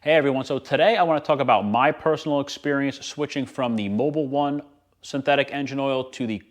Hey everyone, so today I want to talk about my personal experience switching from the Mobil 1 synthetic engine oil to the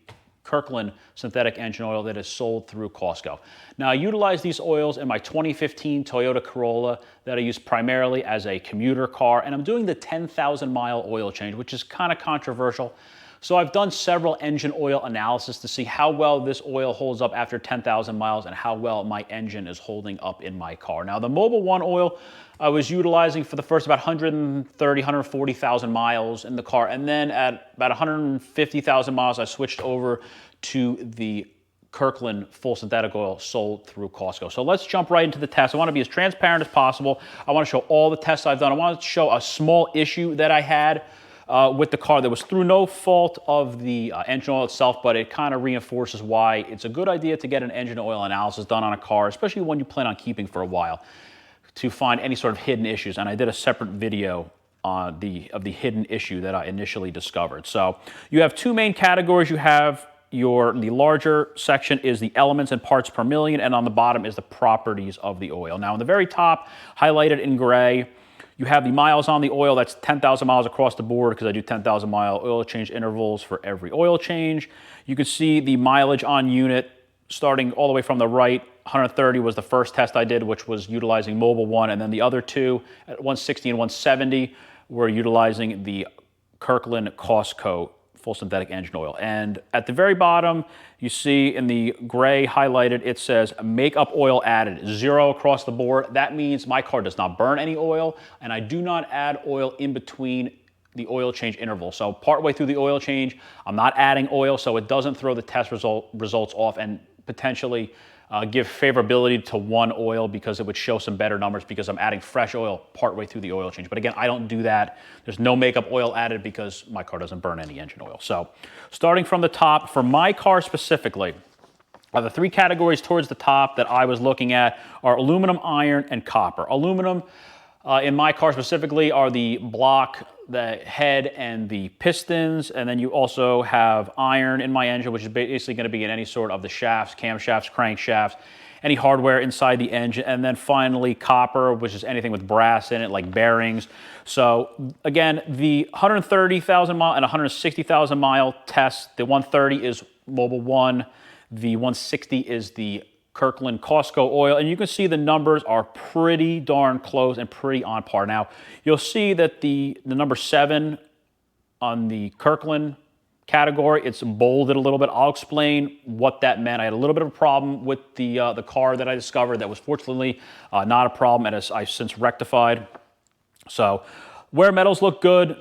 Kirkland synthetic engine oil that is sold through Costco. Now I utilize these oils in my 2015 Toyota Corolla that I use primarily as a commuter car, and I'm doing the 10,000 mile oil change, which is kind of controversial. So I've done several engine oil analysis to see how well this oil holds up after 10,000 miles and how well my engine is holding up in my car. Now the Mobil 1 oil I was utilizing for the first about 130, 140,000 miles in the car, and then at about 150,000 miles I switched over to the Kirkland full synthetic oil sold through Costco. So let's jump right into the test. I want to be as transparent as possible. I want to show all the tests I've done. I want to show a small issue that I had with the car that was through no fault of the engine oil itself, but it kind of reinforces why it's a good idea to get an engine oil analysis done on a car, especially when you plan on keeping for a while, to find any sort of hidden issues. And I did a separate video on the hidden issue that I initially discovered. So you have two main categories. You have the larger section is the elements and parts per million, and on the bottom is the properties of the oil. Now, in the very top, highlighted in gray, you have the miles on the oil. That's 10,000 miles across the board because I do 10,000 mile oil change intervals for every oil change. You can see the mileage on unit starting all the way from the right. 130 was the first test I did, which was utilizing Mobil 1, and then the other two at 160 and 170 were utilizing the Kirkland Costco full synthetic engine oil. And at the very bottom, you see in the gray highlighted, it says makeup oil added, 0 across the board. That means my car does not burn any oil, and I do not add oil in between the oil change interval. So partway through the oil change, I'm not adding oil, so it doesn't throw the test results off and potentially give favorability to one oil because it would show some better numbers because I'm adding fresh oil partway through the oil change. But again, I don't do that. There's no makeup oil added because my car doesn't burn any engine oil. So starting from the top, for my car specifically, the three categories towards the top that I was looking at are aluminum, iron, and copper. Aluminum, in my car specifically, are the block, the head, and the pistons. And then you also have iron in my engine, which is basically going to be in any sort of the shafts, camshafts, crankshafts, any hardware inside the engine. And then finally copper, which is anything with brass in it, like bearings. So again, the 130,000 mile and 160,000 mile test, the 130 is Mobil 1, the 160 is the Kirkland Costco oil, and you can see the numbers are pretty darn close and pretty on par. Now, you'll see that the number 7 on the Kirkland category, it's bolded a little bit. I'll explain what that meant. I had a little bit of a problem with the car that I discovered that was fortunately not a problem, and I've since rectified. So, wear metals look good.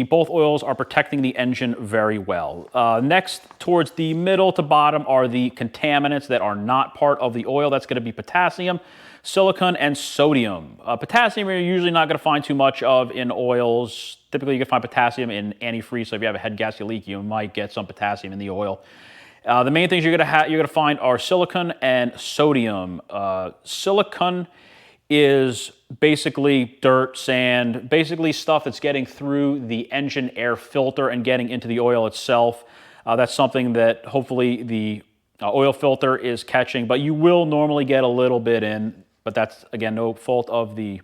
Both oils are protecting the engine very well. Next, towards the middle to bottom are the contaminants that are not part of the oil. That's going to be potassium, silicon, and sodium. Potassium you're usually not going to find too much of in oils. Typically, you can find potassium in antifreeze, so if you have a head gasket leak, you might get some potassium in the oil. The main things you're going to find are silicon and sodium. Silicon is basically dirt, sand, basically stuff that's getting through the engine air filter and getting into the oil itself. That's something that hopefully the oil filter is catching, but you will normally get a little bit in, but that's, again, no fault of the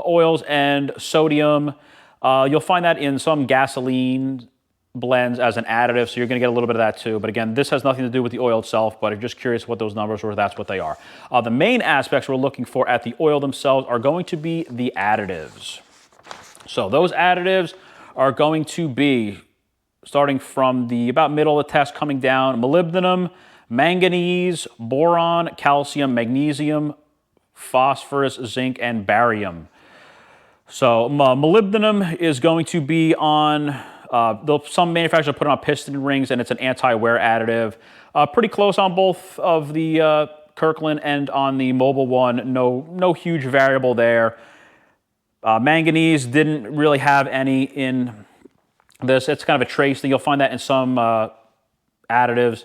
oils. And sodium, you'll find that in some gasoline blends as an additive, so you're going to get a little bit of that too. But again, this has nothing to do with the oil itself, but if you're just curious what those numbers were, that's what they are. The main aspects we're looking for at the oil themselves are going to be the additives. So those additives are going to be, starting from the about middle of the test coming down, molybdenum, manganese, boron, calcium, magnesium, phosphorus, zinc, and barium. So molybdenum is going to be on some manufacturers put it on piston rings, and it's an anti-wear additive. Pretty close on both of the Kirkland and on the Mobil 1. No huge variable there. Manganese didn't really have any in this. It's kind of a trace thing. You'll find that in some additives.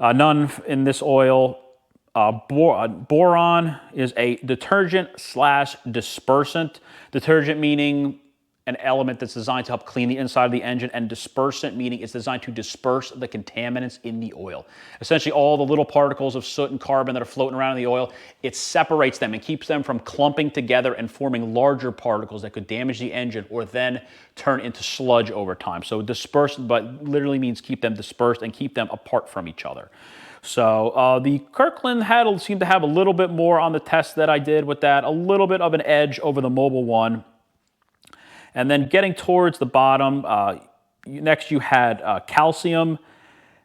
None in this oil. Boron is a detergent / dispersant. Detergent meaning an element that's designed to help clean the inside of the engine, and dispersant, meaning it's designed to disperse the contaminants in the oil. Essentially, all the little particles of soot and carbon that are floating around in the oil, it separates them and keeps them from clumping together and forming larger particles that could damage the engine or then turn into sludge over time. So dispersant, but literally means keep them dispersed and keep them apart from each other. So the Kirkland seemed to have a little bit more on the test that I did with that, a little bit of an edge over the Mobil one. And then getting towards the bottom, next you had calcium,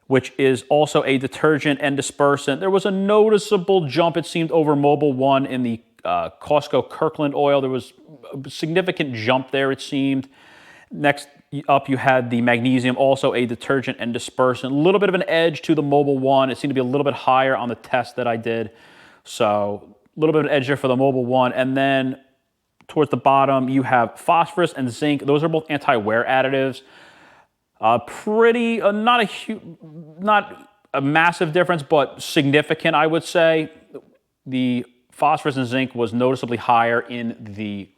which is also a detergent and dispersant. There was a noticeable jump, it seemed, over Mobil 1 in the Costco Kirkland oil. There was a significant jump there, it seemed. Next up, you had the magnesium, also a detergent and dispersant. A little bit of an edge to the Mobil 1. It seemed to be a little bit higher on the test that I did. So a little bit of an edge there for the Mobil 1. And then towards the bottom, you have phosphorus and zinc. Those are both anti-wear additives. Not a massive difference, but significant, I would say. The phosphorus and zinc was noticeably higher in the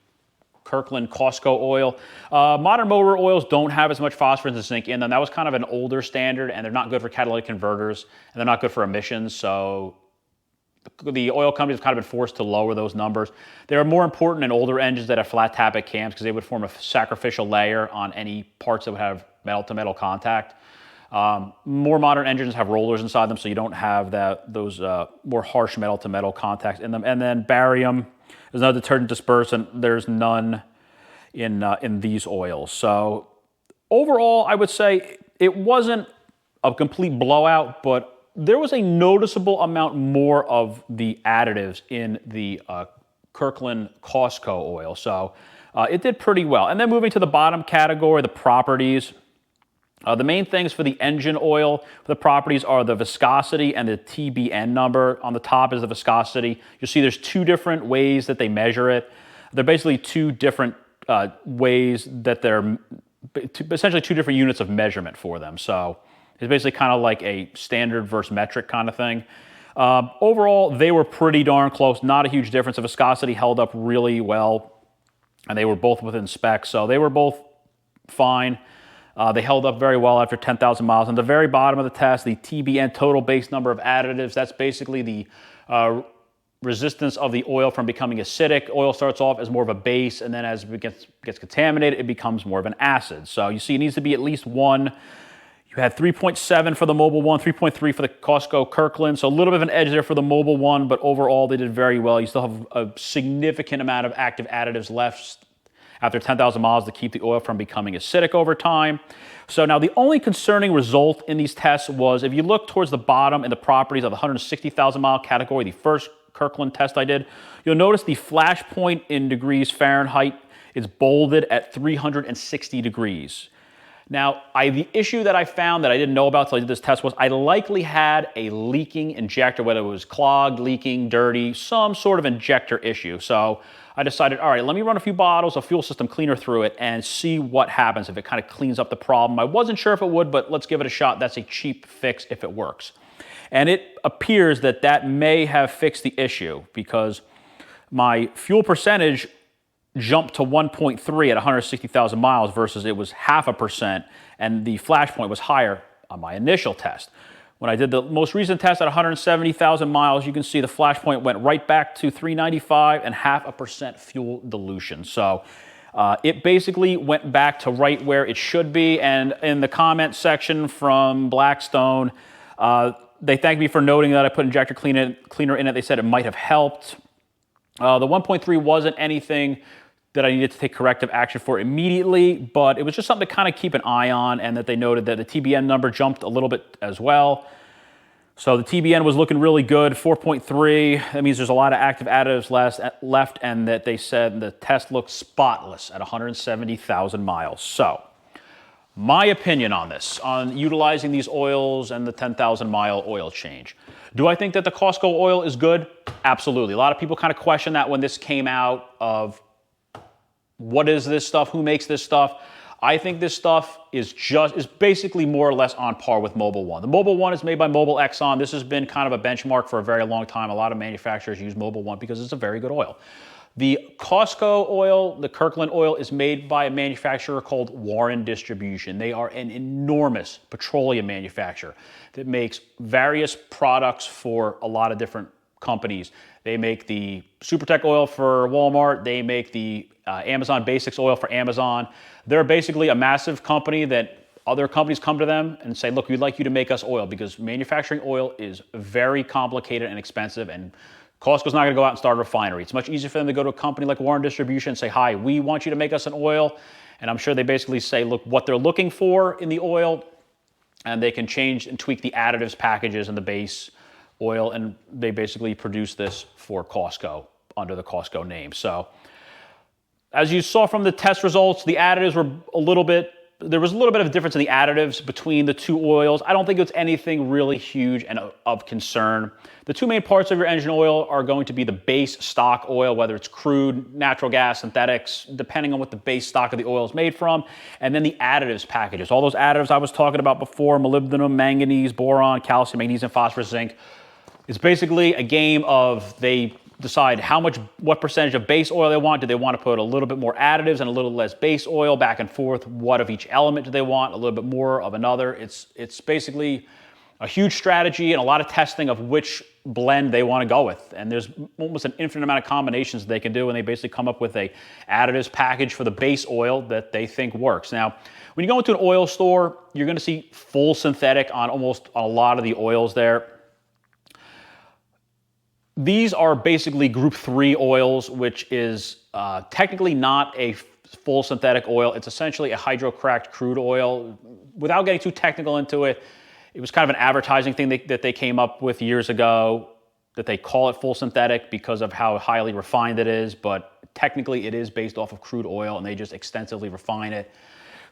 Kirkland Costco oil. Modern motor oils don't have as much phosphorus and zinc in them. That was kind of an older standard, and they're not good for catalytic converters, and they're not good for emissions, so the oil companies have kind of been forced to lower those numbers. They are more important in older engines that have flat tappet cams because they would form a sacrificial layer on any parts that would have metal-to-metal contact. More modern engines have rollers inside them, so you don't have those more harsh metal-to-metal contacts in them. And then barium is another detergent dispersant. There's none in these oils. So overall, I would say it wasn't a complete blowout, but there was a noticeable amount more of the additives in the Kirkland Costco oil. So it did pretty well. And then moving to the bottom category, the properties. The main things for the engine oil, the properties, are the viscosity and the TBN number. On the top is the viscosity. You'll see there's two different ways that they measure it. They're basically two different ways that they're essentially two different units of measurement for them. So it's basically kind of like a standard versus metric kind of thing. Overall, they were pretty darn close. Not a huge difference. The viscosity held up really well, and they were both within specs. So they were both fine. They held up very well after 10,000 miles. On the very bottom of the test, the TBN, total base number of additives, that's basically the resistance of the oil from becoming acidic. Oil starts off as more of a base, and then as it gets contaminated, it becomes more of an acid. So you see it needs to be at least 1. You had 3.7 for the Mobil 1, 3.3 for the Costco Kirkland. So a little bit of an edge there for the Mobil 1, but overall they did very well. You still have a significant amount of active additives left after 10,000 miles to keep the oil from becoming acidic over time. So now the only concerning result in these tests was, if you look towards the bottom in the properties of the 160,000 mile category, the first Kirkland test I did, you'll notice the flash point in degrees Fahrenheit is bolded at 360 degrees. Now, the issue that I found that I didn't know about until I did this test was I likely had a leaking injector, whether it was clogged, leaking, dirty, some sort of injector issue. So I decided, all right, let me run a few bottles of fuel system cleaner through it and see what happens if it kind of cleans up the problem. I wasn't sure if it would, but let's give it a shot. That's a cheap fix if it works. And it appears that that may have fixed the issue, because my fuel percentage jumped to 1.3 at 160,000 miles versus it was 0.5%, and the flash point was higher on my initial test. When I did the most recent test at 170,000 miles, you can see the flash point went right back to 395 and 0.5% fuel dilution. So it basically went back to right where it should be. And in the comment section from Blackstone, they thanked me for noting that I put injector cleaner in it. They said it might have helped. The 1.3 wasn't anything that I needed to take corrective action for immediately, but it was just something to kind of keep an eye on, and that they noted that the TBN number jumped a little bit as well. So the TBN was looking really good, 4.3. That means there's a lot of active additives left, and that they said the test looked spotless at 170,000 miles. So my opinion on this, on utilizing these oils and the 10,000 mile oil change. Do I think that the Costco oil is good? Absolutely. A lot of people kind of question that when this came out, of what is this stuff? Who makes this stuff? I think this stuff is basically more or less on par with Mobil 1. The Mobil 1 is made by Mobil Exxon. This has been kind of a benchmark for a very long time. A lot of manufacturers use Mobil 1 because it's a very good oil. The Costco oil, the Kirkland oil, is made by a manufacturer called Warren Distribution. They are an enormous petroleum manufacturer that makes various products for a lot of different companies. They make the SuperTech oil for Walmart. They make the Amazon Basics oil for Amazon. They're basically a massive company that other companies come to them and say, look, we'd like you to make us oil, because manufacturing oil is very complicated and expensive, and Costco's not going to go out and start a refinery. It's much easier for them to go to a company like Warren Distribution and say, hi, we want you to make us an oil. And I'm sure they basically say, look, what they're looking for in the oil, and they can change and tweak the additives, packages, and the base oil, and they basically produce this for Costco under the Costco name. So as you saw from the test results, the additives were there was a little bit of a difference in the additives between the two oils. I don't think it's anything really huge and of concern. The two main parts of your engine oil are going to be the base stock oil, whether it's crude, natural gas, synthetics, depending on what the base stock of the oil is made from, and then the additives packages. All those additives I was talking about before, molybdenum, manganese, boron, calcium, magnesium, phosphorus, zinc. It's basically a game of they decide what percentage of base oil they want. Do they want to put a little bit more additives and a little less base oil, back and forth? What of each element do they want? A little bit more of another. It's basically a huge strategy and a lot of testing of which blend they want to go with. And there's almost an infinite amount of combinations they can do, and they basically come up with a additives package for the base oil that they think works. Now, when you go into an oil store, you're going to see full synthetic on almost a lot of the oils there. These are basically Group 3 oils, which is technically not a full synthetic oil. It's essentially a hydrocracked crude oil. Without getting too technical into it, it was kind of an advertising thing that they came up with years ago, that they call it full synthetic because of how highly refined it is, but technically it is based off of crude oil, and they just extensively refine it.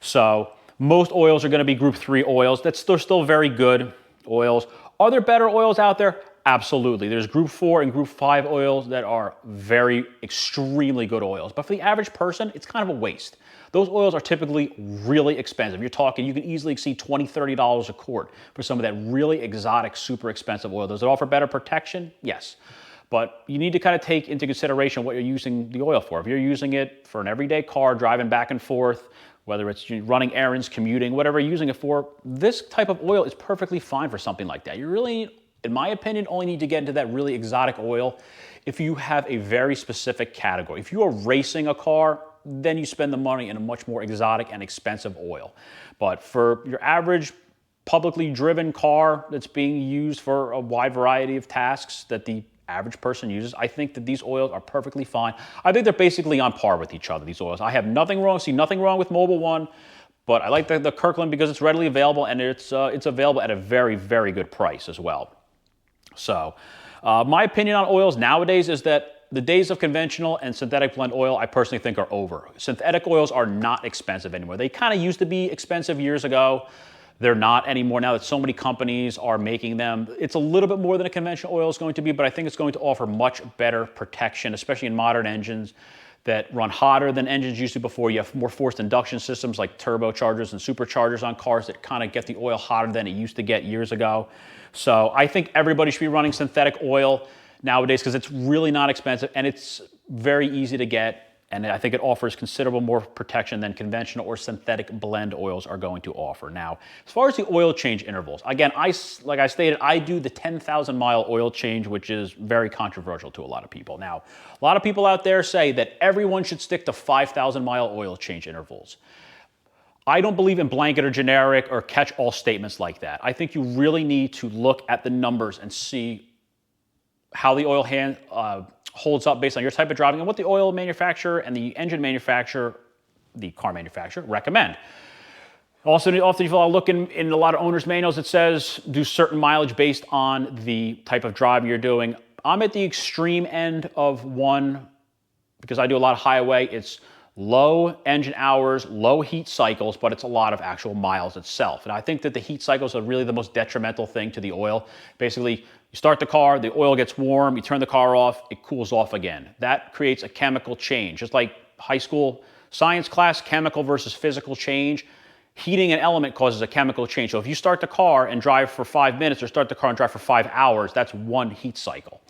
So most oils are going to be Group 3 oils. They're still very good oils. Are there better oils out there? Absolutely. There's Group 4 and Group 5 oils that are extremely good oils. But for the average person, it's kind of a waste. Those oils are typically really expensive. You can easily exceed $20, $30 a quart for some of that really exotic, super expensive oil. Does it offer better protection? Yes. But you need to kind of take into consideration what you're using the oil for. If you're using it for an everyday car, driving back and forth, whether it's running errands, commuting, whatever you're using it for, this type of oil is perfectly fine for something like that. You really, in my opinion, only need to get into that really exotic oil if you have a very specific category. If you are racing a car, then you spend the money in a much more exotic and expensive oil. But for your average publicly driven car that's being used for a wide variety of tasks that the average person uses, I think that these oils are perfectly fine. I think they're basically on par with each other, these oils. I have see nothing wrong with Mobil 1, but I like the Kirkland because it's readily available, and it's available at a very, very good price as well. So my opinion on oils nowadays is that the days of conventional and synthetic blend oil, I personally think, are over. Synthetic oils are not expensive anymore. They kind of used to be expensive years ago. They're not anymore now that so many companies are making them. It's a little bit more than a conventional oil is going to be, but I think it's going to offer much better protection, especially in modern engines that run hotter than engines used to before. You have more forced induction systems like turbochargers and superchargers on cars that kind of get the oil hotter than it used to get years ago. So I think everybody should be running synthetic oil nowadays because it's really not expensive and it's very easy to get. And I think it offers considerable more protection than conventional or synthetic blend oils are going to offer. Now, as far as the oil change intervals, again, like I stated, I do the 10,000 mile oil change, which is very controversial to a lot of people. Now, a lot of people out there say that everyone should stick to 5,000 mile oil change intervals. I don't believe in blanket or generic or catch-all statements like that. I think you really need to look at the numbers and see how the oil holds up based on your type of driving and what the oil manufacturer and the engine manufacturer, the car manufacturer, recommend. Also, often if you look in a lot of owner's manuals, it says do certain mileage based on the type of driving you're doing. I'm at the extreme end of one because I do a lot of highway. It's low engine hours, low heat cycles, but it's a lot of actual miles itself. And I think that the heat cycles are really the most detrimental thing to the oil. Basically, you start the car, the oil gets warm, you turn the car off, it cools off again. That creates a chemical change. Just like high school science class, chemical versus physical change, heating an element causes a chemical change. So if you start the car and drive for 5 minutes or start the car and drive for 5 hours, that's one heat cycle.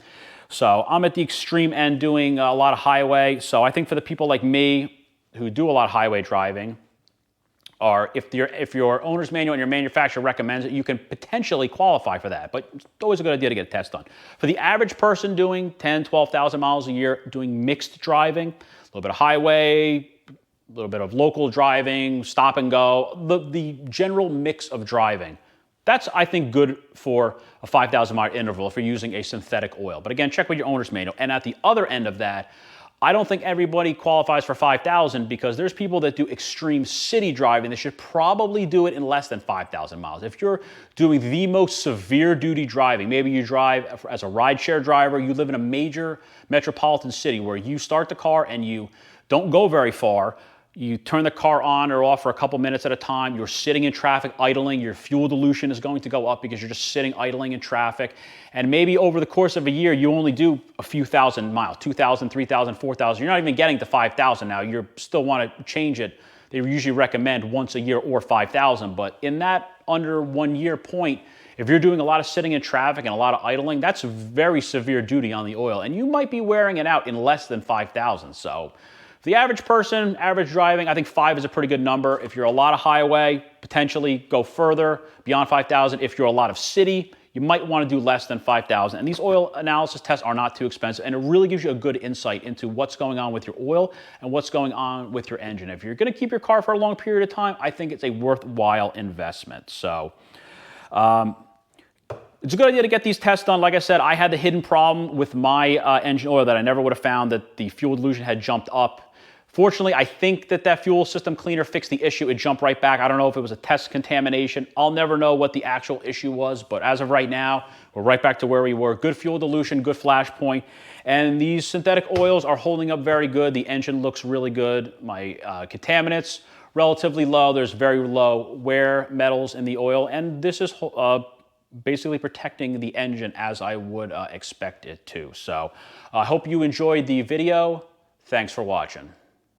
So I'm at the extreme end doing a lot of highway. So I think for the people like me who do a lot of highway driving, or if your owner's manual and your manufacturer recommends it, you can potentially qualify for that. But it's always a good idea to get a test done. For the average person doing 10, 12,000 miles a year, doing mixed driving, a little bit of highway, a little bit of local driving, stop and go, the general mix of driving, that's, I think, good for a 5,000 mile interval if you're using a synthetic oil. But again, check with your owner's manual. And at the other end of that, I don't think everybody qualifies for 5,000 because there's people that do extreme city driving that should probably do it in less than 5,000 miles. If you're doing the most severe duty driving, maybe you drive as a rideshare driver, you live in a major metropolitan city where you start the car and you don't go very far, you turn the car on or off for a couple minutes at a time, you're sitting in traffic idling, your fuel dilution is going to go up because you're just sitting idling in traffic. And maybe over the course of a year, you only do a few thousand miles, 2,000, 3,000, 4,000. You're not even getting to 5,000 now. You still want to change it. They usually recommend once a year or 5,000. But in that under 1 year point, if you're doing a lot of sitting in traffic and a lot of idling, that's very severe duty on the oil. And you might be wearing it out in less than 5,000. So the average person, average driving, I think 5 is a pretty good number. If you're a lot of highway, potentially go further beyond 5,000. If you're a lot of city, you might want to do less than 5,000. And these oil analysis tests are not too expensive, and it really gives you a good insight into what's going on with your oil and what's going on with your engine. If you're going to keep your car for a long period of time, I think it's a worthwhile investment. So it's a good idea to get these tests done. Like I said, I had the hidden problem with my engine oil that I never would have found, that the fuel dilution had jumped up. Fortunately, I think that fuel system cleaner fixed the issue. It jumped right back. I don't know if it was a test contamination. I'll never know what the actual issue was, but as of right now, we're right back to where we were. Good fuel dilution, good flash point, and these synthetic oils are holding up very good. The engine looks really good. My contaminants, relatively low. There's very low wear metals in the oil, and this is basically protecting the engine as I would expect it to. So I hope you enjoyed the video. Thanks for watching.